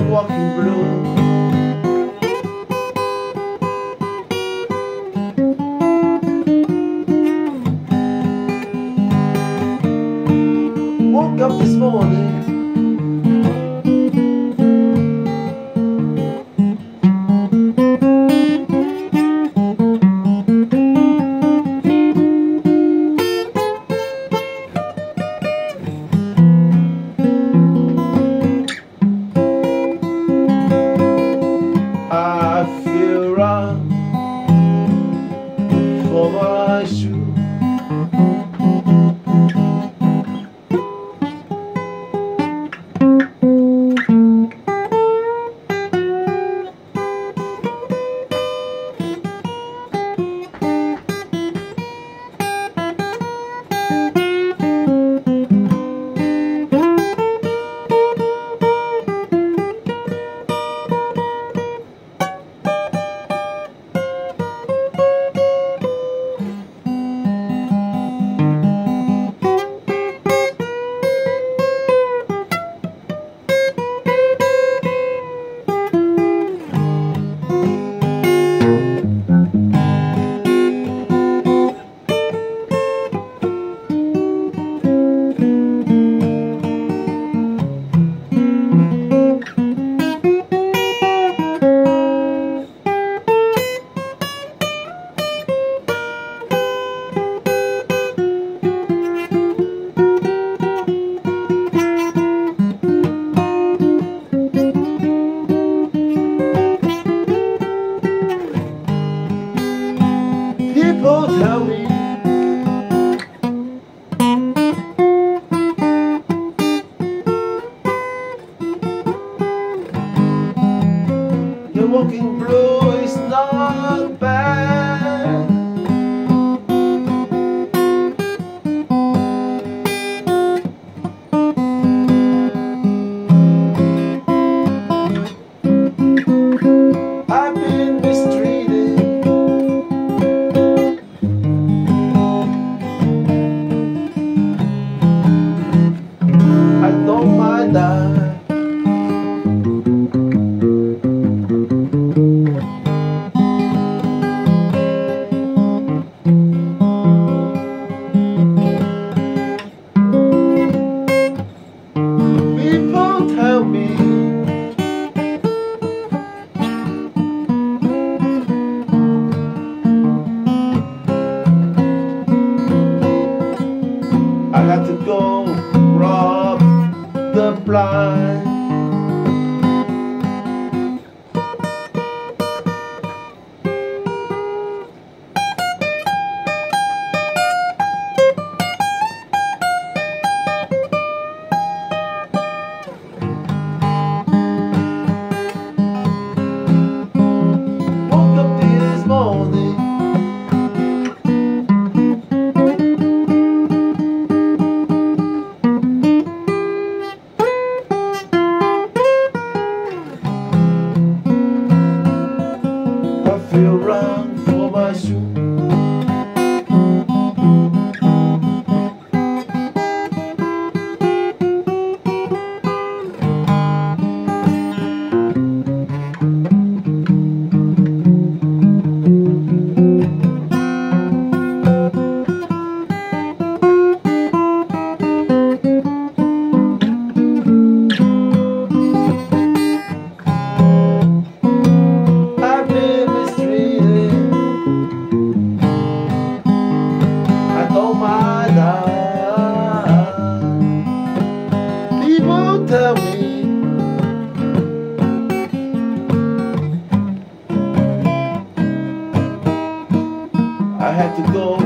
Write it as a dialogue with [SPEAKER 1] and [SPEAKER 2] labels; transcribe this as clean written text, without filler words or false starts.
[SPEAKER 1] walking blue. Woke up this morning, I feel wrong for my shoe. People tell me your walking blue is not bad. I've been mistreated, I don't mind that. People tell me I had to go rob the blind. Woke up this morning, I feel wrong for my shoe. I've been mistreated, I don't mind that. People tell me I had to go